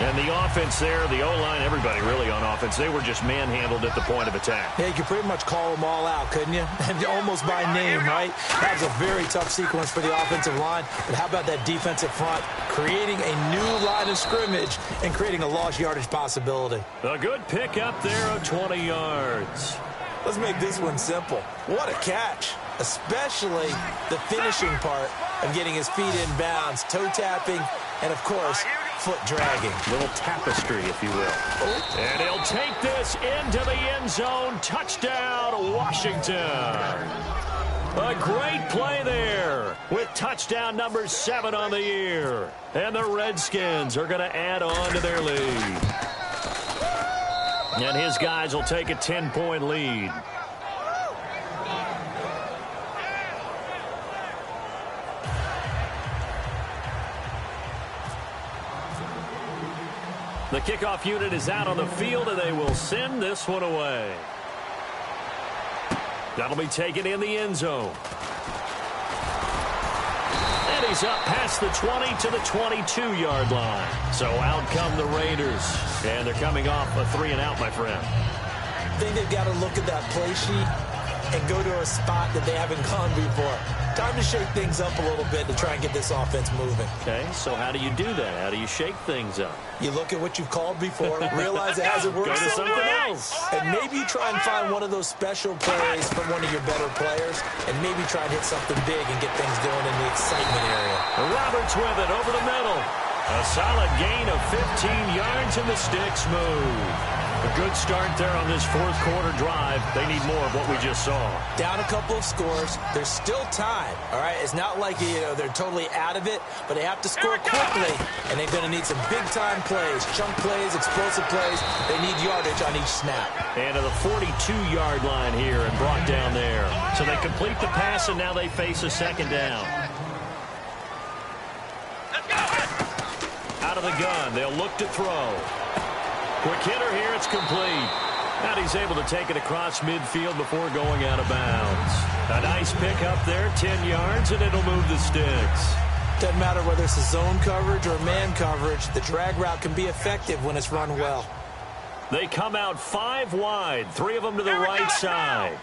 And the offense there, the O-line, everybody really on offense, they were just manhandled at the point of attack. Yeah, you could pretty much call them all out, couldn't you? Almost by name, right? That was a very tough sequence for the offensive line. But how about that defensive front creating a new line of scrimmage and creating a lost yardage possibility? A good pick up there of 20 yards. Let's make this one simple. What a catch, especially the finishing part of getting his feet in bounds, toe tapping, and, of course, foot dragging. Little tapestry, if you will. And he'll take this into the end zone. Touchdown, Washington. A great play there with touchdown number 7 on the year. And the Redskins are going to add on to their lead. And his guys will take a 10-point lead. The kickoff unit is out on the field, and they will send this one away. That'll be taken in the end zone. And he's up past the 20 to the 22-yard line. So out come the Raiders. And they're coming off a 3-and-out, my friend. I think they've got to look at that play sheet and go to a spot that they haven't gone before. Time to shake things up a little bit to try and get this offense moving. Okay, so how do you do that? How do you shake things up? You look at what you've called before, realize it hasn't worked Go to so something well, else. and maybe you try and find one of those special plays from one of your better players, and maybe try and hit something big and get things going in the excitement area. Roberts with it over the middle. A solid gain of 15 yards, and the sticks move. A good start there on this fourth quarter drive. They need more of what we just saw. Down a couple of scores. There's still time, all right? It's not like, they're totally out of it, but they have to score quickly, and they're going to need some big-time plays, chunk plays, explosive plays. They need yardage on each snap. And to the 42-yard line here and brought down there. So they complete the pass, and now they face a 2nd down. Out of the gun, they'll look to throw. Quick hitter here, it's complete. And he's able to take it across midfield before going out of bounds. A nice pick up there, 10 yards, and it'll move the sticks. Doesn't matter whether it's a zone coverage or man coverage, the drag route can be effective when it's run well. They come out 5 wide, 3 of them to the right side.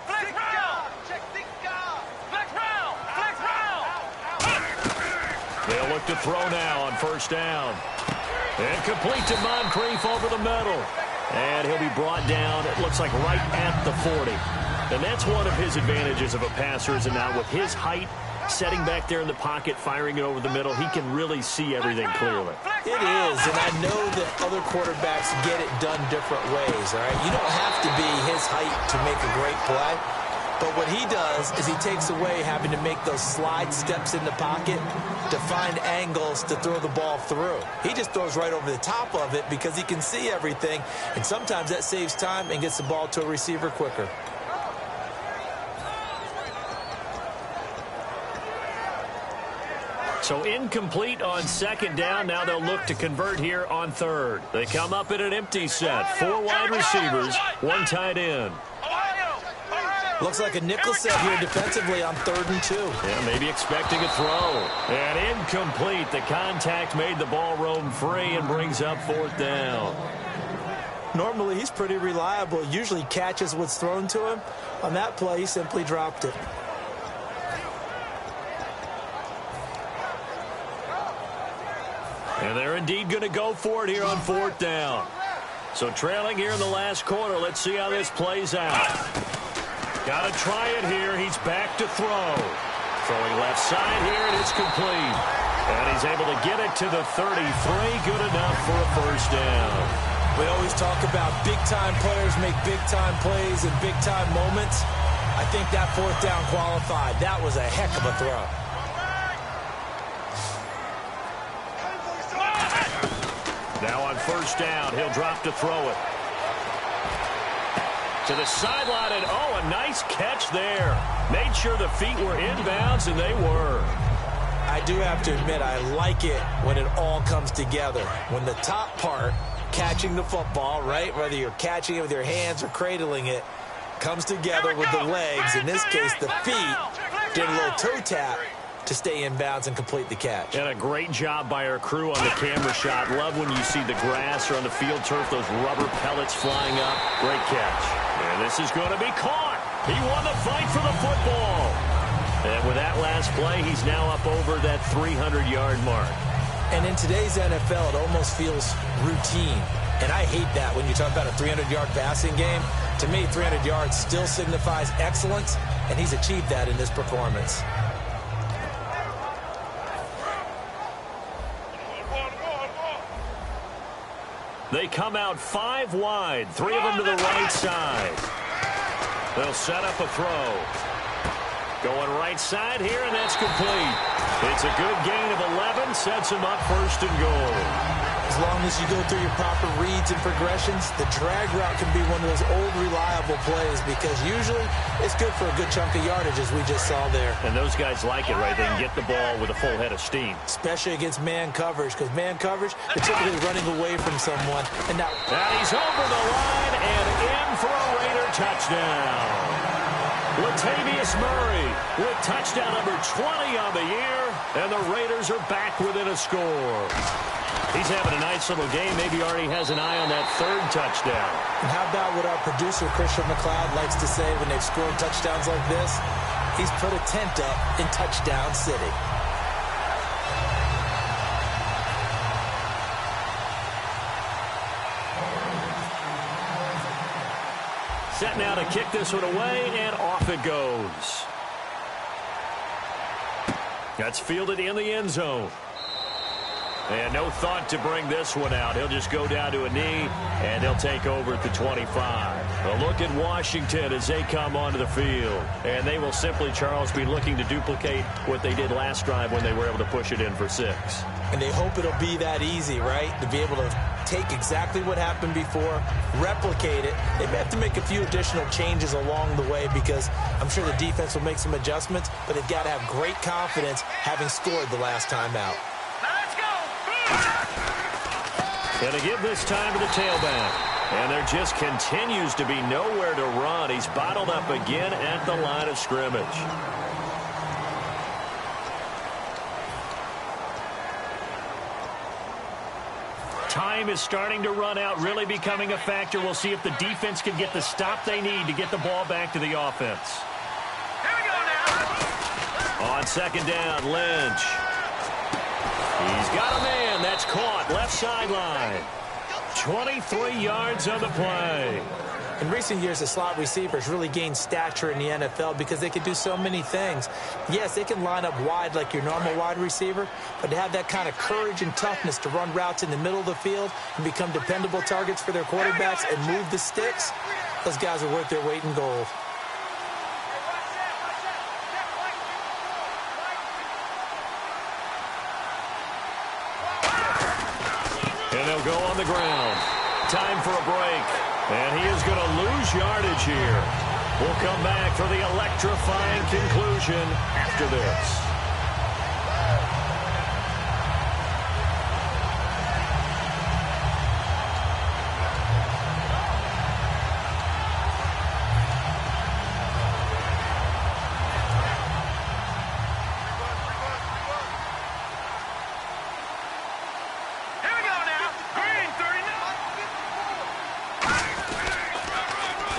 They'll look to throw now on 1st down. And complete to Moncrief over the middle. And he'll be brought down, it looks like right at the 40. And that's one of his advantages of a passer, is now with his height, setting back there in the pocket, firing it over the middle, he can really see everything clearly. It is, and I know that other quarterbacks get it done different ways, all right? You don't have to be his height to make a great play. But what he does is he takes away having to make those slide steps in the pocket to find angles to throw the ball through. He just throws right over the top of it because he can see everything, and sometimes that saves time and gets the ball to a receiver quicker. So incomplete on 2nd down. Now they'll look to convert here on 3rd. They come up in an empty set. 4 wide receivers, 1 tight end. Looks like a nickel set here defensively on 3rd and 2. Yeah, maybe expecting a throw. And incomplete. The contact made the ball roam free and brings up 4th down. Normally, he's pretty reliable. Usually catches what's thrown to him. On that play, he simply dropped it. And they're indeed going to go for it here on 4th down. So trailing here in the last quarter. Let's see how this plays out. Got to try it here. He's back to throw. Throwing left side here, and it's complete. And he's able to get it to the 33. Good enough for a first down. We always talk about big-time players make big-time plays in big-time moments. I think that fourth down qualified. That was a heck of a throw. Now on first down, he'll drop to throw it. To the sideline, and oh, a nice catch there. Made sure the feet were inbounds, and they were. I do have to admit, I like it when it all comes together. When the top part, catching the football, right, whether you're catching it with your hands or cradling it, comes together with the legs, in this case the feet, did a little toe tap to stay in bounds and complete the catch. And a great job by our crew on the camera shot. Love when you see the grass or on the field turf, those rubber pellets flying up. Great catch. And this is going to be caught. He won the fight for the football. And with that last play, he's now up over that 300-yard mark. And in today's NFL, it almost feels routine. And I hate that when you talk about a 300-yard passing game. To me, 300 yards still signifies excellence, and he's achieved that in this performance. They come out 5 wide, 3 of them to the right side. They'll set up a throw. Going right side here, and that's complete. It's a good gain of 11, sets him up first and goal. As long as you go through your proper reads and progressions, the drag route can be one of those old reliable plays because usually it's good for a good chunk of yardage, as we just saw there. And those guys like it, right? They can get the ball with a full head of steam. Especially against man coverage, because man coverage, they're typically running away from someone. And he's over the line and in for a Raider touchdown. Latavius Murray with touchdown number 20 on the year, and the Raiders are back within a score. He's having a nice little game. Maybe already has an eye on that third touchdown. And how about what our producer, Christian McLeod, likes to say when they've scored touchdowns like this? He's put a tent up in Touchdown City. Set now to kick this one away, and off it goes. That's fielded in the end zone. And no thought to bring this one out. He'll just go down to a knee, and they'll take over at the 25. A look at Washington as they come onto the field. And they will simply, Charles, be looking to duplicate what they did last drive when they were able to push it in for 6. And they hope it'll be that easy, right? To be able to take exactly what happened before, replicate it. They may have to make a few additional changes along the way because I'm sure the defense will make some adjustments, but they've got to have great confidence having scored the last time out. Going to give this time to the tailback. And there just continues to be nowhere to run. He's bottled up again at the line of scrimmage. Time is starting to run out, really becoming a factor. We'll see if the defense can get the stop they need to get the ball back to the offense. Here we go now. On second down, Lynch. He's got a man. That's caught. Left sideline. 23 yards on the play. In recent years, the slot receivers really gained stature in the NFL because they can do so many things. Yes, they can line up wide like your normal wide receiver, but to have that kind of courage and toughness to run routes in the middle of the field and become dependable targets for their quarterbacks and move the sticks, those guys are worth their weight in gold. And they'll go on the ground. Time for a break. And he is going to lose yardage here. We'll come back for the electrifying conclusion after this.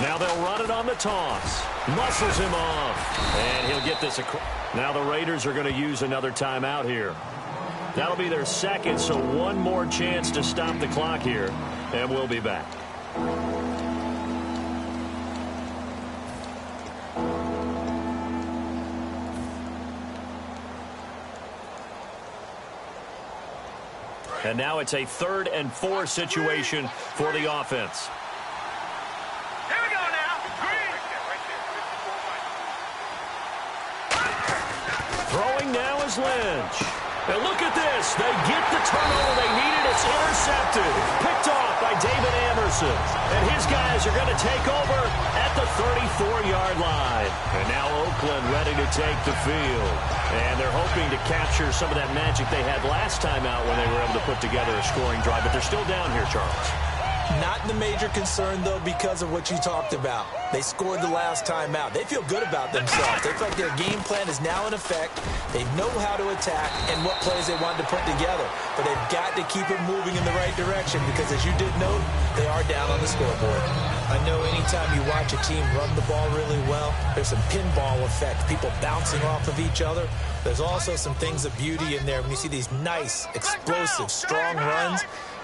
Now they'll run it on the toss. Muscles him off. And he'll get this. Now the Raiders are going to use another timeout here. That'll be their second, so one more chance to stop the clock here. And we'll be back. And now it's a 3rd and 4 situation for the offense. Here we go now. Throwing now is Lynch. And look at this. They get the turnover they needed. It's intercepted. Picked off by David Anderson. And his guys are going to take over at the 34-yard line. And now Oakland ready to take the field. And they're hoping to capture some of that magic they had last time out when they were able to put together a scoring drive. But they're still down here, Charles. Not the major concern, though, because of what you talked about. They scored the last time out. They feel good about themselves. They feel like their game plan is now in effect. They know how to attack and what plays they want to put together. But they've got to keep it moving in the right direction because, as you did note, they are down on the scoreboard. I know anytime you watch a team run the ball really well, there's some pinball effect, people bouncing off of each other. There's also some things of beauty in there when you see these nice, explosive, strong runs.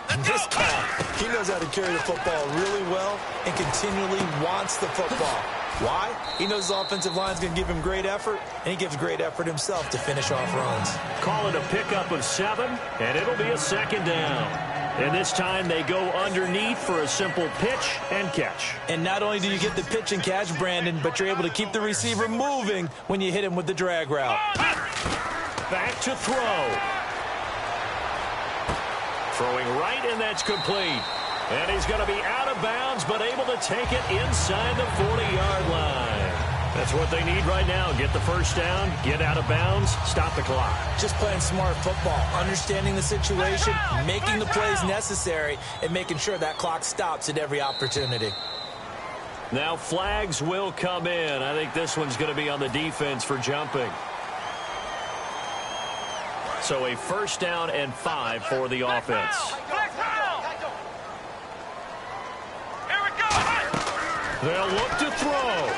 And this guy, he knows how to carry the football really well and continually wants the football. Why? He knows his offensive line is going to give him great effort, and he gives great effort himself to finish off runs. Call it a pickup of 7, and it'll be a 2nd down. And this time they go underneath for a simple pitch and catch. And not only do you get the pitch and catch, Brandon, but you're able to keep the receiver moving when you hit him with the drag route. Back to throw. Throwing right, and that's complete. And he's going to be out of bounds, but able to take it inside the 40-yard line. That's what they need right now. Get the first down, get out of bounds, stop the clock. Just playing smart football, understanding the situation, making the plays necessary, and making sure that clock stops at every opportunity. Now flags will come in. I think this one's going to be on the defense for jumping. So a 1st down and 5 for the offense. They'll look to throw.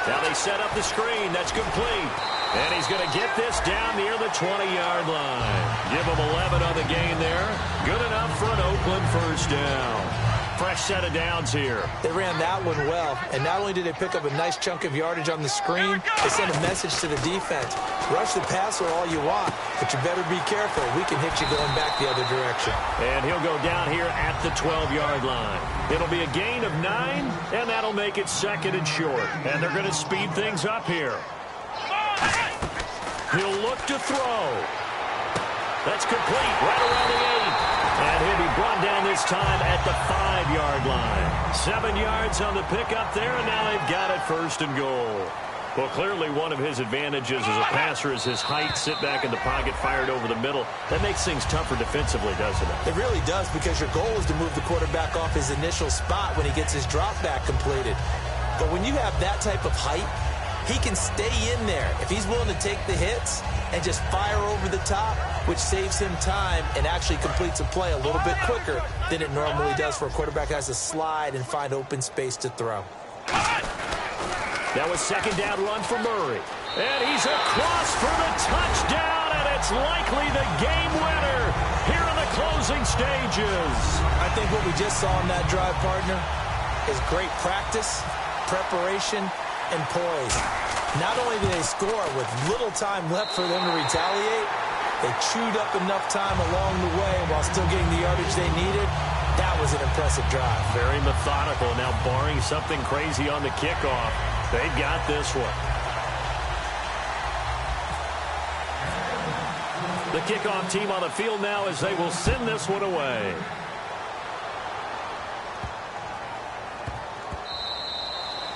Now they set up the screen. That's complete. And he's going to get this down near the 20-yard line. Give him 11 on the gain there. Good enough for an Oakland 1st down. Fresh set of downs here. They ran that one well, and not only did they pick up a nice chunk of yardage on the screen, they sent a message to the defense. Rush the passer all you want, but you better be careful. We can hit you going back the other direction. And he'll go down here at the 12-yard line. It'll be a gain of 9, and that'll make it 2nd and short. And they're going to speed things up here. He'll look to throw. That's complete right around the 8. And he'll be brought down this time at the 5-yard line. 7 yards on the pickup there, and now they've got it 1st and goal. Well, clearly one of his advantages as a passer is his height, sit back in the pocket, fired over the middle. That makes things tougher defensively, doesn't it? It really does, because your goal is to move the quarterback off his initial spot when he gets his drop back completed. But when you have that type of height, he can stay in there if he's willing to take the hits and just fire over the top, which saves him time and actually completes a play a little bit quicker than it normally does for a quarterback that has to slide and find open space to throw. That was 2nd down run for Murray. And he's across for the touchdown, and it's likely the game winner here in the closing stages. I think what we just saw in that drive, partner, is great practice, preparation, and poise. Not only did they score with little time left for them to retaliate, they chewed up enough time along the way while still getting the yardage they needed. That was an impressive drive. Very methodical. Now, barring something crazy on the kickoff, they've got this one. The kickoff team on the field now as they will send this one away.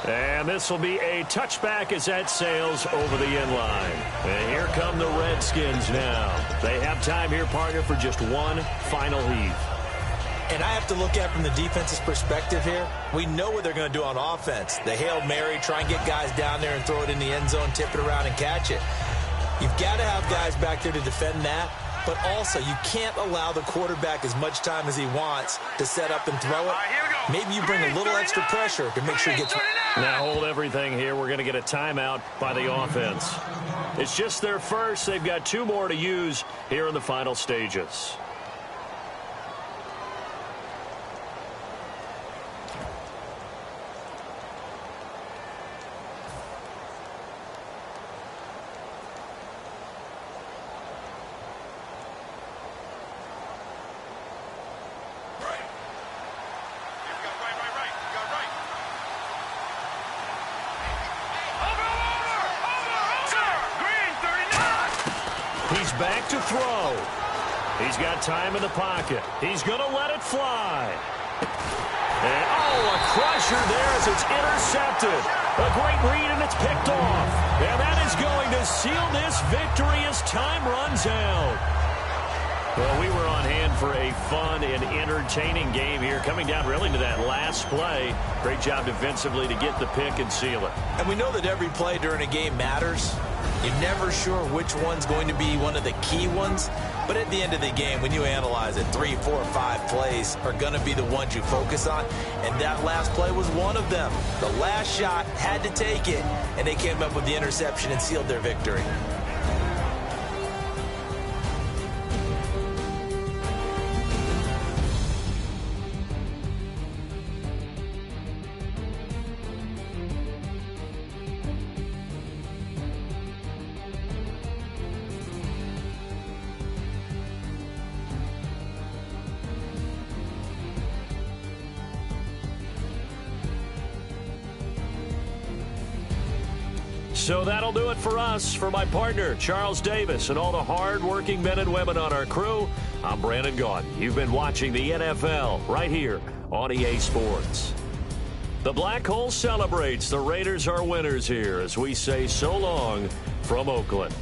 And this will be a touchback as that sails over the end line. And here come the Redskins now. They have time here, partner, for just one final heave. And I have to look at it from the defense's perspective here. We know what they're going to do on offense. The Hail Mary, try and get guys down there and throw it in the end zone, tip it around and catch it. You've got to have guys back there to defend that. But also, you can't allow the quarterback as much time as he wants to set up and throw it. Maybe you bring a little extra pressure to make sure he gets... Now hold everything here. We're going to get a timeout by the offense. It's just their first. They've got 2 more to use here in the final stages. throw. He's got time in the pocket. He's going to let it fly. And, a crusher there as it's intercepted. A great read, and it's picked off. And that is going to seal this victory as time runs out. Well, we were on hand for a fun and entertaining game here, coming down really to that last play. Great job defensively to get the pick and seal it. And we know that every play during a game matters. You're never sure which one's going to be one of the key ones. But at the end of the game, when you analyze it, 3, 4, 5 plays are going to be the ones you focus on. And that last play was one of them. The last shot had to take it, and they came up with the interception and sealed their victory. So that'll do it for us. For my partner, Charles Davis, and all the hard-working men and women on our crew, I'm Brandon Gaudin. You've been watching the NFL right here on EA Sports. The Black Hole celebrates. The Raiders are winners here as we say so long from Oakland.